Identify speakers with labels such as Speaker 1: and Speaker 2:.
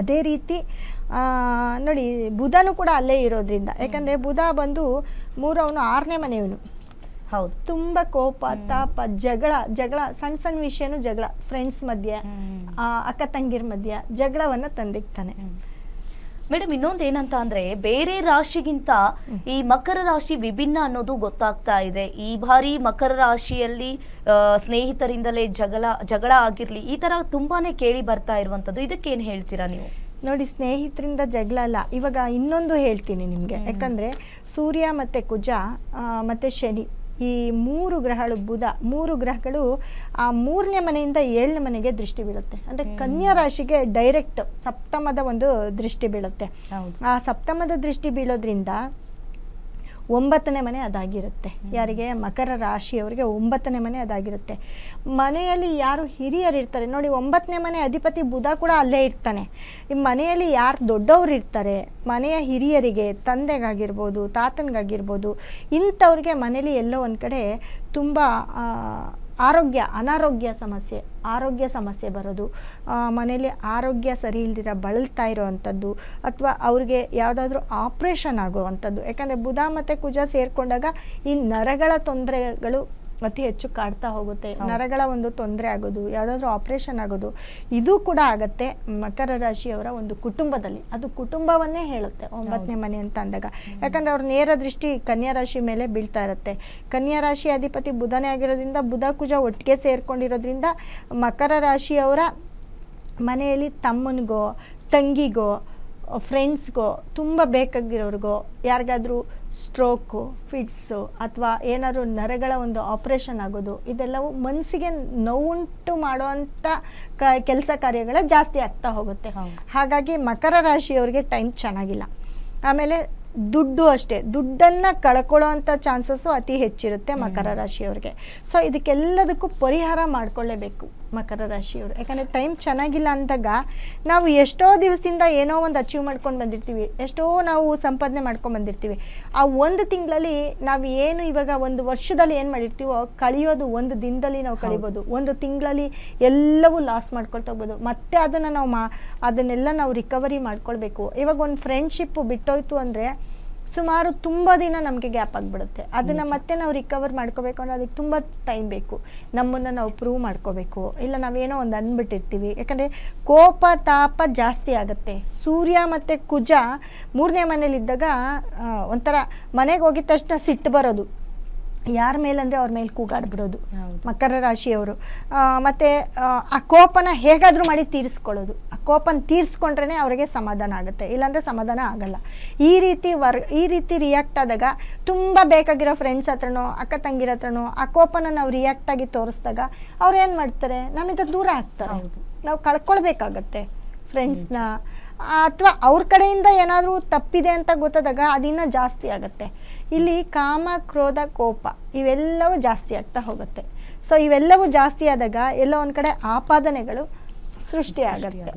Speaker 1: ಅದೇ ರೀತಿ ನೋಡಿ ಬುಧನೂ ಕೂಡ ಅಲ್ಲೇ ಇರೋದ್ರಿಂದ, ಯಾಕಂದರೆ ಬುಧ ಬಂದು 3 ಅವನು 6ನೇ ಮನೆಯವನು.
Speaker 2: ಹೌದು,
Speaker 1: ತುಂಬ ಕೋಪ, ತಾಪ, ಜಗಳ ಸಣ್ಣ ವಿಷಯನೂ ಜಗಳ, ಫ್ರೆಂಡ್ಸ್ ಮಧ್ಯೆ, ಅಕ್ಕ ತಂಗಿರ ಮಧ್ಯೆ ಜಗಳವನ್ನು ತಂದಿಕ್ತಾನೆ.
Speaker 2: ಮೇಡಮ್, ಇನ್ನೊಂದು ಏನಂತ ಅಂದ್ರೆ, ಬೇರೆ ರಾಶಿಗಿಂತ ಈ ಮಕರ ರಾಶಿ ವಿಭಿನ್ನ ಅನ್ನೋದು ಗೊತ್ತಾಗ್ತಾ ಇದೆ. ಈ ಬಾರಿ ಮಕರ ರಾಶಿಯಲ್ಲಿ ಸ್ನೇಹಿತರಿಂದಲೇ ಜಗಳ ಆಗಿರ್ಲಿ, ಈ ತರ ತುಂಬಾನೇ ಕೇಳಿ ಬರ್ತಾ ಇರುವಂತದ್ದು. ಇದಕ್ಕೇನು ಹೇಳ್ತೀರಾ ನೀವು?
Speaker 1: ನೋಡಿ, ಸ್ನೇಹಿತರಿಂದ ಜಗಳ ಅಲ್ಲ, ಇವಾಗ ಇನ್ನೊಂದು ಹೇಳ್ತೀನಿ ನಿಮಗೆ. ಯಾಕಂದರೆ ಸೂರ್ಯ ಮತ್ತು ಕುಜ ಮತ್ತು ಶನಿ, ಈ 3 ಗ್ರಹಗಳು, ಬುಧ, 3 ಗ್ರಹಗಳು ಆ 3ನೇ ಮನೆಯಿಂದ 7ನೇ ಮನೆಗೆ ದೃಷ್ಟಿ ಬೀಳುತ್ತೆ. ಅಂದರೆ ಕನ್ಯಾ ರಾಶಿಗೆ ಡೈರೆಕ್ಟ್ ಸಪ್ತಮದ ಒಂದು ದೃಷ್ಟಿ ಬೀಳುತ್ತೆ. ಆ ಸಪ್ತಮದ ದೃಷ್ಟಿ ಬೀಳೋದ್ರಿಂದ 9ನೇ ಮನೆ ಅದಾಗಿರುತ್ತೆ. ಯಾರಿಗೆ? ಮಕರ ರಾಶಿಯವರಿಗೆ 9ನೇ ಮನೆ ಅದಾಗಿರುತ್ತೆ. ಮನೆಯಲ್ಲಿ ಯಾರು ಹಿರಿಯರು ಇರ್ತಾರೆ ನೋಡಿ, 9ನೇ ಮನೆ ಅಧಿಪತಿ ಬುಧ ಕೂಡ ಅಲ್ಲೇ ಇರ್ತಾನೆ. ಈ ಮನೆಯಲ್ಲಿ ಯಾರು ದೊಡ್ಡವರು ಇರ್ತಾರೆ, ಮನೆಯ ಹಿರಿಯರಿಗೆ, ತಂದೆಗಾಗಿರ್ಬೋದು, ತಾತನಿಗಾಗಿರ್ಬೋದು, ಇಂಥವ್ರಿಗೆ ಮನೇಲಿ ಎಲ್ಲೋ ಒಂದು ಕಡೆ ತುಂಬ ಅನಾರೋಗ್ಯ ಸಮಸ್ಯೆ ಬರೋದು, ಮನೇಲಿ ಆರೋಗ್ಯ ಸರಿ ಇಲ್ದಿರ ಬಳಲ್ತಾ ಇರೋವಂಥದ್ದು, ಅಥವಾ ಅವ್ರಿಗೆ ಯಾವುದಾದ್ರೂ ಆಪ್ರೇಷನ್ ಆಗೋವಂಥದ್ದು. ಯಾಕಂದರೆ ಬುಧ ಮತ್ತು ಕುಜ ಸೇರಿಕೊಂಡಾಗ ಈ ನರಗಳ ತೊಂದರೆಗಳು ಅತಿ ಹೆಚ್ಚು ಕಾಡ್ತಾ ಹೋಗುತ್ತೆ. ನರಗಳ ಒಂದು ತೊಂದರೆ ಆಗೋದು, ಯಾವುದಾದ್ರೂ ಆಪ್ರೇಷನ್ ಆಗೋದು, ಇದು ಕೂಡ ಆಗತ್ತೆ ಮಕರ ರಾಶಿಯವರ ಒಂದು ಕುಟುಂಬದಲ್ಲಿ. ಅದು ಕುಟುಂಬವನ್ನೇ ಹೇಳುತ್ತೆ 9ನೇ ಮನೆ ಅಂತ ಅಂದಾಗ. ಯಾಕಂದರೆ ಅವ್ರ ನೇರ ದೃಷ್ಟಿ ಕನ್ಯಾ ರಾಶಿ ಮೇಲೆ ಬೀಳ್ತಾ ಇರುತ್ತೆ. ಕನ್ಯಾ ರಾಶಿ ಅಧಿಪತಿ ಬುಧನೇ ಆಗಿರೋದ್ರಿಂದ, ಬುಧ ಕುಜ ಒಟ್ಟಿಗೆ ಸೇರ್ಕೊಂಡಿರೋದ್ರಿಂದ ಮಕರ ರಾಶಿಯವರ ಮನೆಯಲ್ಲಿ ತಮ್ಮನಿಗೋ, ತಂಗಿಗೋ, ಫ್ರೆಂಡ್ಸ್ಗೋ, ತುಂಬ ಬೇಕಾಗಿರೋರಿಗೋ, ಯಾರಿಗಾದ್ರೂ ಸ್ಟ್ರೋಕು, ಫಿಟ್ಸು, ಅಥವಾ ಏನಾದರೂ ನರಗಳ ಒಂದು ಆಪ್ರೇಷನ್ ಆಗೋದು, ಇದೆಲ್ಲವೂ ಮನಸ್ಸಿಗೆ ನೋವುಂಟು ಮಾಡುವಂಥ ಕೆಲಸ ಕಾರ್ಯಗಳೇ ಜಾಸ್ತಿ ಆಗ್ತಾ ಹೋಗುತ್ತೆ. ಹಾಗಾಗಿ ಮಕರ ರಾಶಿಯವರಿಗೆ ಟೈಮ್ ಚೆನ್ನಾಗಿಲ್ಲ. ಆಮೇಲೆ ದುಡ್ಡು ಅಷ್ಟೇ, ದುಡ್ಡನ್ನು ಕಳ್ಕೊಳ್ಳೋವಂಥ ಚಾನ್ಸಸ್ಸು ಅತಿ ಹೆಚ್ಚಿರುತ್ತೆ ಮಕರ ರಾಶಿಯವ್ರಿಗೆ. ಸೊ ಇದಕ್ಕೆಲ್ಲದಕ್ಕೂ ಪರಿಹಾರ ಮಾಡಿಕೊಳ್ಳೇಬೇಕು ಮಕರ ರಾಶಿಯವರು. ಯಾಕಂದರೆ ಟೈಮ್ ಚೆನ್ನಾಗಿಲ್ಲ ಅಂದಾಗ ನಾವು ಎಷ್ಟೋ ದಿವಸದಿಂದ ಏನೋ ಒಂದು ಅಚೀವ್ ಮಾಡ್ಕೊಂಡು ಬಂದಿರ್ತೀವಿ, ಎಷ್ಟೋ ನಾವು ಸಂಪಾದನೆ ಮಾಡ್ಕೊಂಡು ಬಂದಿರ್ತೀವಿ. ಆ 1 ತಿಂಗಳಲ್ಲಿ ನಾವು ಏನು ಇವಾಗ 1 ವರ್ಷದಲ್ಲಿ ಏನು ಮಾಡಿರ್ತೀವೋ ಕಳಿಯೋದು 1 ದಿನದಲ್ಲಿ ನಾವು ಕಳಿಬೋದು. 1 ತಿಂಗಳಲ್ಲಿ ಎಲ್ಲವೂ ಲಾಸ್ ಮಾಡ್ಕೊಳ್ತಾ ಹೋಗ್ಬೋದು. ಮತ್ತೆ ಅದನ್ನೆಲ್ಲ ನಾವು ರಿಕವರಿ ಮಾಡ್ಕೊಳ್ಬೇಕು. ಇವಾಗ ಒಂದು ಫ್ರೆಂಡ್ಶಿಪ್ಪು ಬಿಟ್ಟೋಯ್ತು ಅಂದರೆ ಸುಮಾರು ತುಂಬ ದಿನ ನಮಗೆ ಗ್ಯಾಪ್ ಆಗಿಬಿಡುತ್ತೆ. ಅದನ್ನು ಮತ್ತೆ ನಾವು ರಿಕವರ್ ಮಾಡ್ಕೋಬೇಕು ಅಂದರೆ ಅದಕ್ಕೆ ತುಂಬ ಟೈಮ್ ಬೇಕು. ನಮ್ಮನ್ನು ನಾವು ಪ್ರೂವ್ ಮಾಡ್ಕೋಬೇಕು. ಇಲ್ಲ ನಾವೇನೋ ಒಂದು ಅಂದ್ಬಿಟ್ಟಿರ್ತೀವಿ. ಯಾಕಂದರೆ ಕೋಪ ತಾಪ ಜಾಸ್ತಿ ಆಗುತ್ತೆ. ಸೂರ್ಯ ಮತ್ತು ಕುಜ 3ನೇ ಮನೇಲಿದ್ದಾಗ ಒಂಥರ ಮನೆಗೆ ಹೋಗಿದ ತಕ್ಷಣ ಸಿಟ್ಟು ಬರೋದು, ಯಾರ ಮೇಲಂದರೆ ಅವ್ರ ಮೇಲೆ ಕೂಗಾಡ್ಬಿಡೋದು ಮಕರ ರಾಶಿಯವರು. ಮತ್ತು ಆ ಕೋಪನ ಹೇಗಾದರೂ ಮಾಡಿ ತೀರಿಸ್ಕೊಳ್ಳೋದು. ಆ ಕೋಪನ ತೀರಿಸ್ಕೊಂಡ್ರೇ ಅವರಿಗೆ ಸಮಾಧಾನ ಆಗುತ್ತೆ, ಇಲ್ಲಾಂದರೆ ಸಮಾಧಾನ ಆಗಲ್ಲ. ಈ ರೀತಿ ರಿಯಾಕ್ಟ್ ಆದಾಗ ತುಂಬ ಬೇಕಾಗಿರೋ ಫ್ರೆಂಡ್ಸ್ ಹತ್ರನೋ, ಅಕ್ಕ ತಂಗಿರ ಹತ್ರನೋ ಆ ಕೋಪನ ನಾವು ರಿಯಾಕ್ಟ್ ಆಗಿ ತೋರಿಸಿದಾಗ ಅವ್ರು ಏನು ಮಾಡ್ತಾರೆ, ನಮ್ಮಿಂದ ದೂರ ಆಗ್ತಾರೆ. ನಾವು ಕಳ್ಕೊಳ್ಬೇಕಾಗತ್ತೆ ಫ್ರೆಂಡ್ಸ್ನ, ಅಥವಾ ಅವ್ರ ಕಡೆಯಿಂದ ಏನಾದರೂ ತಪ್ಪಿದೆ ಅಂತ ಗೊತ್ತಾದಾಗ ಅದಿನ್ನೂ ಜಾಸ್ತಿ ಆಗುತ್ತೆ. ಇಲ್ಲಿ ಕಾಮ, ಕ್ರೋಧ, ಕೋಪ ಇವೆಲ್ಲವೂ ಜಾಸ್ತಿ ಆಗ್ತಾ ಹೋಗುತ್ತೆ. ಸೊ ಇವೆಲ್ಲವೂ ಜಾಸ್ತಿ ಆದಾಗ ಎಲ್ಲೋ ಒಂದು ಕಡೆ ಆಪಾದನೆಗಳು ಸೃಷ್ಟಿ ಆಗುತ್ತೆ.